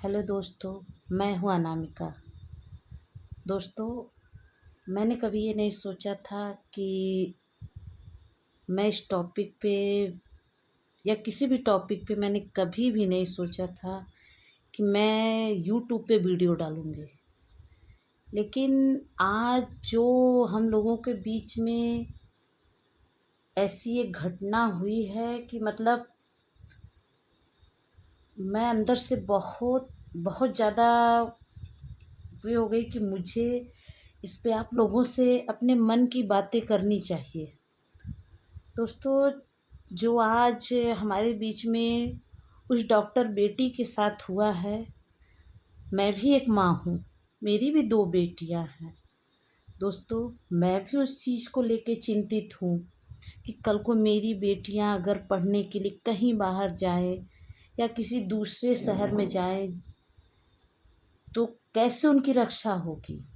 Hello दोस्तों, मैं हूँ अनामिका। दोस्तों, मैंने कभी ये नहीं सोचा था कि मैं इस टॉपिक पे या किसी भी टॉपिक पे मैंने कभी भी नहीं सोचा था कि मैं यूट्यूब पे वीडियो डालूँगी। लेकिन आज जो हम लोगों के बीच में ऐसी एक घटना हुई है कि मतलब मैं अंदर से बहुत बहुत ज़्यादा ये हो गई कि मुझे इस पे आप लोगों से अपने मन की बातें करनी चाहिए। दोस्तों, जो आज हमारे बीच में उस डॉक्टर बेटी के साथ हुआ है, मैं भी एक माँ हूँ, मेरी भी 2 बेटियाँ हैं। दोस्तों, मैं भी उस चीज़ को लेके चिंतित हूँ कि कल को मेरी बेटियाँ अगर पढ़ने के लिए कहीं बाहर जाएँ या किसी दूसरे शहर में जाएँ, तो कैसे उनकी रक्षा होगी?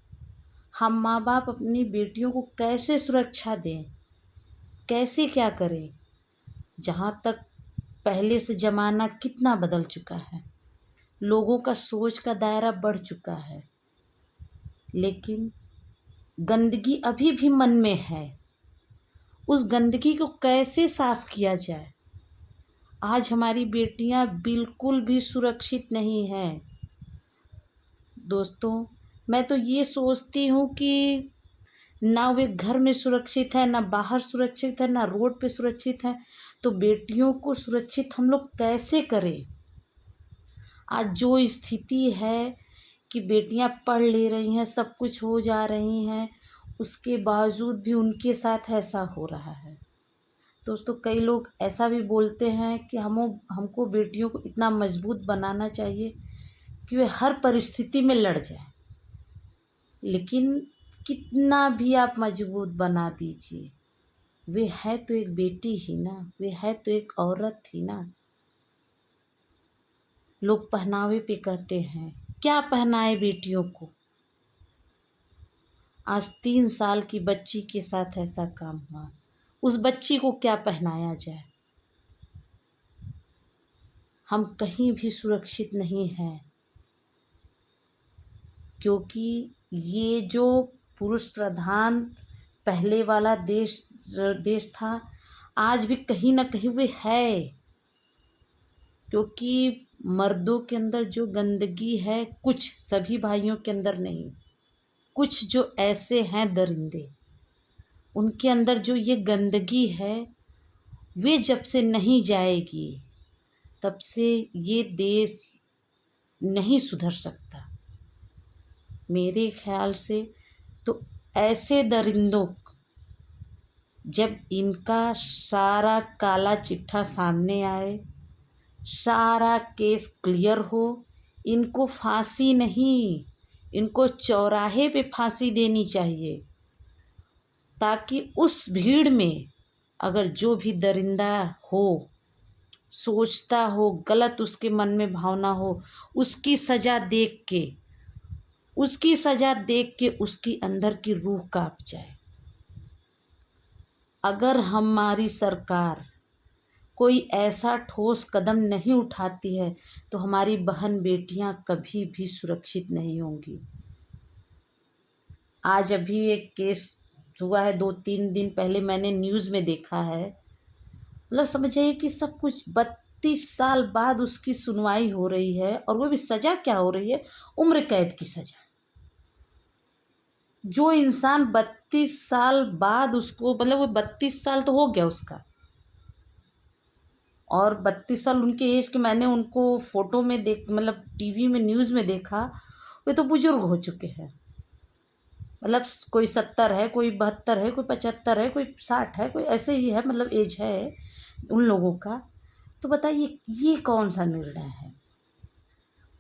हम माँ-बाप अपनी बेटियों को कैसे सुरक्षा दें? कैसे क्या करें? जहाँ तक पहले से ज़माना कितना बदल चुका है, लोगों का सोच का दायरा बढ़ चुका है, लेकिन गंदगी अभी भी मन में है। उस गंदगी को कैसे साफ़ किया जाए? आज हमारी बेटियाँ बिल्कुल भी सुरक्षित नहीं हैं। दोस्तों, मैं तो ये सोचती हूँ कि ना वे घर में सुरक्षित है, ना बाहर सुरक्षित है, ना रोड पे सुरक्षित है, तो बेटियों को सुरक्षित हम लोग कैसे करें? आज जो स्थिति है कि बेटियां पढ़ ले रही हैं, सब कुछ हो जा रही हैं, उसके बावजूद भी उनके साथ ऐसा हो रहा है। दोस्तों, कई लोग ऐसा भी बोलते हैं कि हमको बेटियों को इतना मजबूत बनाना चाहिए कि वे हर परिस्थिति में लड़ जाएं। लेकिन कितना भी आप मजबूत बना दीजिए, वे है तो एक बेटी ही ना, वे है तो एक औरत ही ना। लोग पहनावे पे कहते हैं, क्या पहनाए बेटियों को? आज 3 साल की बच्ची के साथ ऐसा काम हुआ, उस बच्ची को क्या पहनाया जाए? हम कहीं भी सुरक्षित नहीं हैं, क्योंकि ये जो पुरुष प्रधान पहले वाला देश था, आज भी कहीं ना कहीं वे है। क्योंकि मर्दों के अंदर जो गंदगी है, कुछ सभी भाइयों के अंदर नहीं, कुछ जो ऐसे हैं दरिंदे, उनके अंदर जो ये गंदगी है, वे जब से नहीं जाएगी तब से ये देश नहीं सुधर सकता। मेरे ख्याल से तो ऐसे दरिंदों, जब इनका सारा काला चिट्ठा सामने आए, सारा केस क्लियर हो, इनको फांसी नहीं, इनको चौराहे पे फांसी देनी चाहिए, ताकि उस भीड़ में अगर जो भी दरिंदा हो, सोचता हो, गलत उसके मन में भावना हो, उसकी सज़ा देख के उसकी अंदर की रूह कांप जाए। अगर हमारी सरकार कोई ऐसा ठोस कदम नहीं उठाती है, तो हमारी बहन बेटियां कभी भी सुरक्षित नहीं होंगी। आज अभी एक केस हुआ है, 2-3 दिन पहले मैंने न्यूज़ में देखा है। मतलब समझिए कि सब कुछ 32 साल बाद उसकी सुनवाई हो रही है, और वो भी सज़ा क्या हो रही है? उम्र कैद की सज़ा। जो इंसान 32 साल बाद उसको, मतलब वो 32 साल तो हो गया उसका, और 32 साल उनके एज के, मैंने उनको फ़ोटो में मतलब टीवी में न्यूज़ में देखा, वे तो बुजुर्ग हो चुके हैं। मतलब कोई 70 है, कोई 72 है, कोई 75 है, कोई 60 है, कोई ऐसे ही है, मतलब एज है उन लोगों का। तो बताइए ये कौन सा निर्णय है?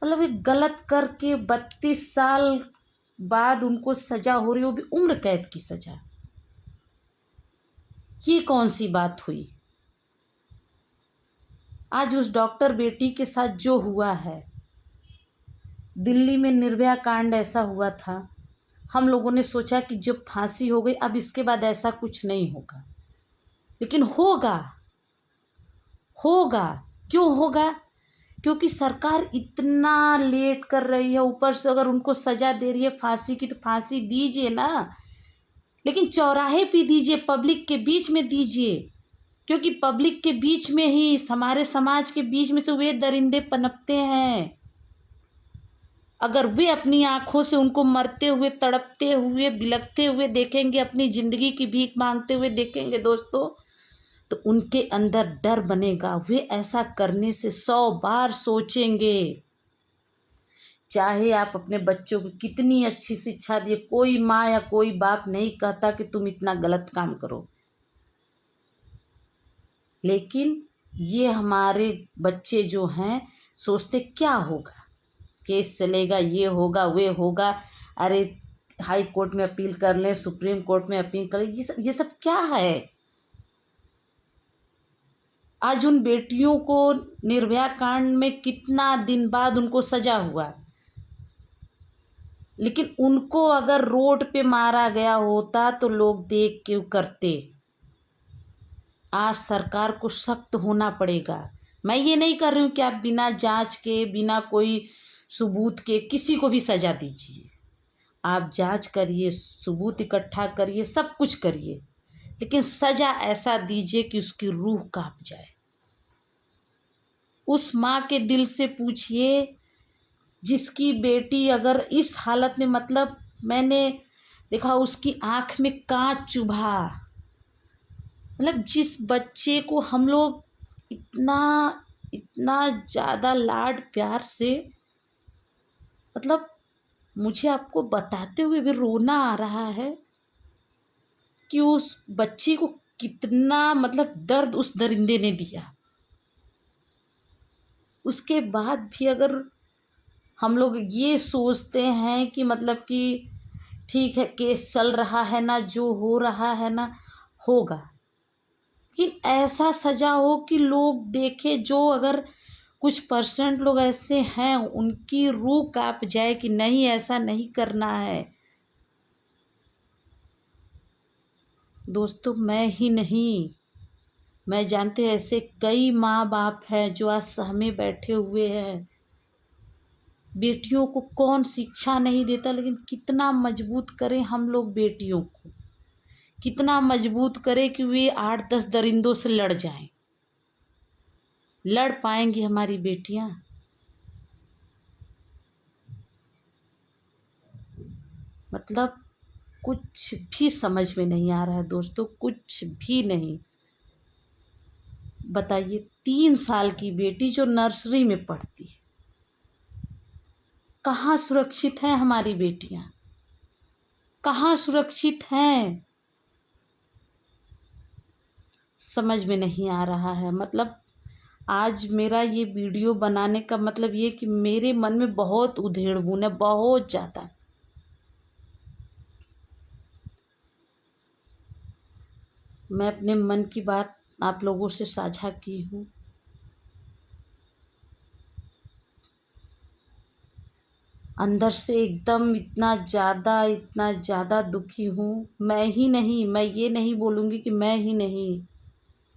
मतलब एक गलत करके 32 साल बाद उनको सज़ा हो रही, वो भी उम्र कैद की सज़ा। ये कौन सी बात हुई? आज उस डॉक्टर बेटी के साथ जो हुआ है, दिल्ली में निर्भया कांड ऐसा हुआ था, हम लोगों ने सोचा कि जब फांसी हो गई, अब इसके बाद ऐसा कुछ नहीं होगा, लेकिन होगा। होगा। क्यों होगा? क्योंकि सरकार इतना लेट कर रही है, ऊपर से अगर उनको सज़ा दे रही है फांसी की तो फांसी दीजिए ना, लेकिन चौराहे पे दीजिए, पब्लिक के बीच में दीजिए, क्योंकि पब्लिक के बीच में ही, हमारे समाज के बीच में से वे दरिंदे पनपते हैं। अगर वे अपनी आँखों से उनको मरते हुए, तड़पते हुए, बिलखते हुए देखेंगे, अपनी ज़िंदगी की भीख मांगते हुए देखेंगे दोस्तों, तो उनके अंदर डर बनेगा, वे ऐसा करने से 100 बार सोचेंगे। चाहे आप अपने बच्चों को कितनी अच्छी शिक्षा दिए, कोई माँ या कोई बाप नहीं कहता कि तुम इतना गलत काम करो, लेकिन ये हमारे बच्चे जो हैं सोचते क्या होगा, केस चलेगा, ये होगा, वे होगा, अरे हाई कोर्ट में अपील कर लें, सुप्रीम कोर्ट में अपील कर लें, ये सब क्या है। आज उन बेटियों को निर्भया कांड में कितना दिन बाद उनको सजा हुआ, लेकिन उनको अगर रोड पे मारा गया होता तो लोग देख के करते। आज सरकार को सख्त होना पड़ेगा। मैं ये नहीं कर रही हूँ कि आप बिना जांच के, बिना कोई सबूत के किसी को भी सज़ा दीजिए। आप जांच करिए, सबूत इकट्ठा करिए, सब कुछ करिए, लेकिन सज़ा ऐसा दीजिए कि उसकी रूह कांप जाए। उस माँ के दिल से पूछिए जिसकी बेटी अगर इस हालत में, मतलब मैंने देखा उसकी आँख में कांच चुभा, मतलब जिस बच्चे को हम लोग इतना इतना ज़्यादा लाड प्यार से, मतलब मुझे आपको बताते हुए भी रोना आ रहा है कि उस बच्ची को कितना मतलब दर्द उस दरिंदे ने दिया। उसके बाद भी अगर हम लोग ये सोचते हैं कि मतलब कि ठीक है केस चल रहा है ना, जो हो रहा है ना होगा, लेकिन ऐसा सजा हो कि लोग देखें, जो अगर कुछ परसेंट लोग ऐसे हैं उनकी रूह कांप जाए कि नहीं ऐसा नहीं करना है। दोस्तों मैं ही नहीं, मैं जानते ऐसे कई माँ बाप हैं जो आज सहमे बैठे हुए हैं। बेटियों को कौन शिक्षा नहीं देता, लेकिन कितना मजबूत करें हम लोग बेटियों को, कितना मजबूत करें कि वे 8-10 दरिंदों से लड़ जाएं। लड़ पाएंगी हमारी बेटियां? मतलब कुछ भी समझ में नहीं आ रहा है दोस्तों, कुछ भी नहीं। बताइए 3 साल की बेटी जो नर्सरी में पढ़ती है, कहाँ सुरक्षित हैं हमारी बेटियां, कहाँ सुरक्षित हैं? समझ में नहीं आ रहा है। मतलब आज मेरा ये वीडियो बनाने का मतलब ये कि मेरे मन में बहुत उधेड़-बुन है, बहुत ज़्यादा। मैं अपने मन की बात आप लोगों से साझा की हूँ। अंदर से एकदम इतना ज़्यादा दुखी हूँ। मैं ही नहीं, मैं ये नहीं बोलूँगी कि मैं ही नहीं,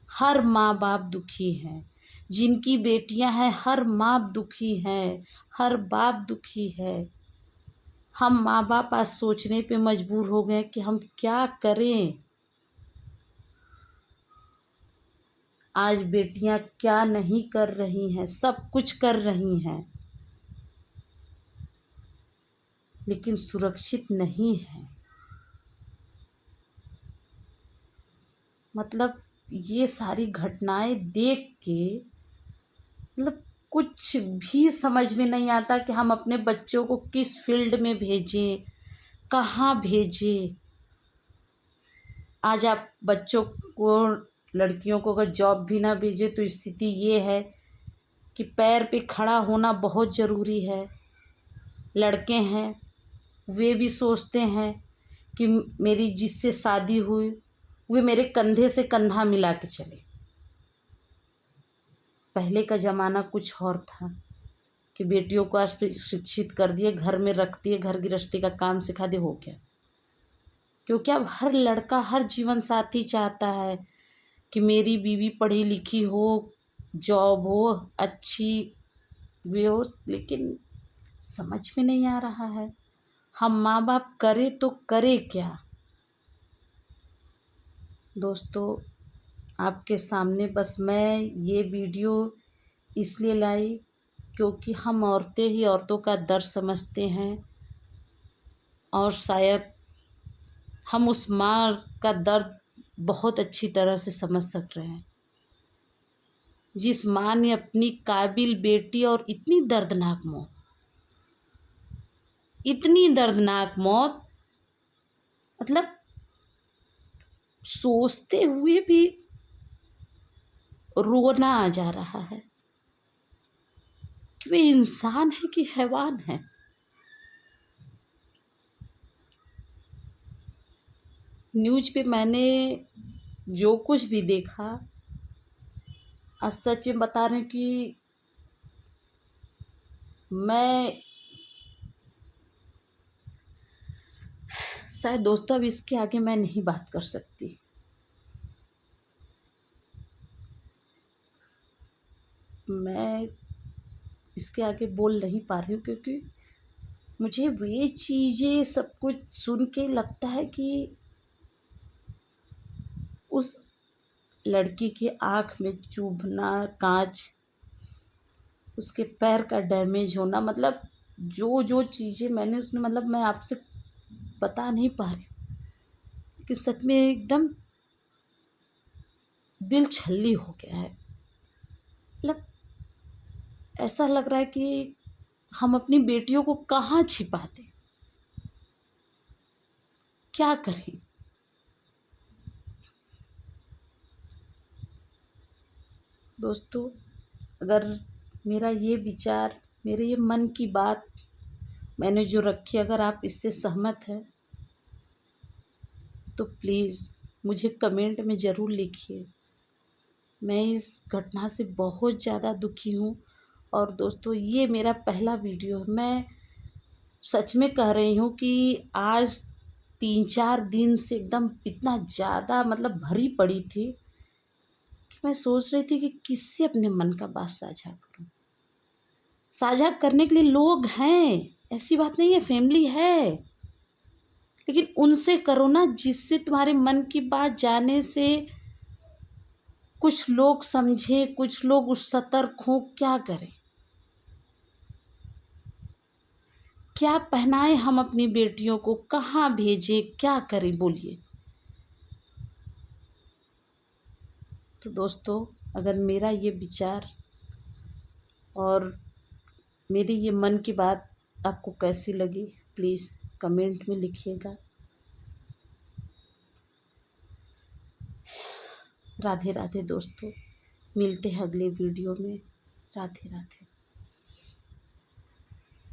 हर माँ बाप दुखी हैं। जिनकी बेटियां हैं हर माँ दुखी हैं, हर बाप दुखी है। हम माँ बाप आज सोचने पे मजबूर हो गए कि हम क्या करें। आज बेटियां क्या नहीं कर रही हैं, सब कुछ कर रही हैं, लेकिन सुरक्षित नहीं है। मतलब ये सारी घटनाएं देख के मतलब कुछ भी समझ में नहीं आता कि हम अपने बच्चों को किस फील्ड में भेजें, कहाँ भेजें। आज आप बच्चों को, लड़कियों को अगर जॉब भी ना भेजें तो स्थिति ये है कि पैर पे खड़ा होना बहुत ज़रूरी है। लड़के हैं वे भी सोचते हैं कि मेरी जिससे शादी हुई वे मेरे कंधे से कंधा मिला के चले। पहले का ज़माना कुछ और था कि बेटियों को आज शिक्षित कर दिए, घर में रख दिए, घर गृहस्थी का काम सिखा दे, हो गया। क्योंकि अब हर लड़का, हर जीवन साथी चाहता है कि मेरी बीवी पढ़ी लिखी हो, जॉब हो अच्छी, व्यूअर्स, लेकिन समझ में नहीं आ रहा है हम माँ बाप करें तो करें क्या। दोस्तों, आपके सामने बस मैं ये वीडियो इसलिए लाई क्योंकि हम औरतें ही औरतों का दर्द समझते हैं, और शायद हम उस माँ का दर्द बहुत अच्छी तरह से समझ सक रहे हैं, जिस माँ ने अपनी काबिल बेटी और इतनी दर्दनाक मौत, मतलब सोचते हुए भी रोना आ जा रहा है कि वे इंसान है कि हैवान है। न्यूज़ पे मैंने जो कुछ भी देखा, आज सच में बता रही हूँ कि मैं शायद दोस्तों अब इसके आगे मैं नहीं बात कर सकती। मैं इसके आगे बोल नहीं पा रही हूँ क्योंकि मुझे वे चीज़ें सब कुछ सुन के लगता है कि उस लड़की की आँख में चुभना कांच, उसके पैर का डैमेज होना, मतलब जो जो चीज़ें मैंने उसमें, मतलब मैं आपसे बता नहीं पा रही हूँ कि सच में एकदम दिल छल्ली हो गया है। मतलब ऐसा लग रहा है कि हम अपनी बेटियों को कहाँ छिपा दें, क्या करें। दोस्तों, अगर मेरा ये विचार, मेरे ये मन की बात मैंने जो रखी, अगर आप इससे सहमत हैं तो प्लीज़ मुझे कमेंट में ज़रूर लिखिए। मैं इस घटना से बहुत ज़्यादा दुखी हूँ। और दोस्तों, ये मेरा पहला वीडियो है। मैं सच में कह रही हूँ कि आज 3-4 दिन से एकदम इतना ज़्यादा मतलब भरी पड़ी थी कि मैं सोच रही थी कि किससे अपने मन का बात साझा करूँ। साझा करने के लिए लोग हैं, ऐसी बात नहीं है, फैमिली है, लेकिन उनसे करो ना जिससे तुम्हारे मन की बात जाने से कुछ लोग समझें, कुछ लोग उस सतर्क हों। क्या करें, क्या पहनाएं हम अपनी बेटियों को, कहाँ भेजें, क्या करें बोलिए। तो दोस्तों, अगर मेरा ये विचार और मेरी ये मन की बात आपको कैसी लगी, प्लीज़ कमेंट में लिखिएगा। राधे राधे दोस्तों, मिलते हैं अगले वीडियो में। राधे राधे।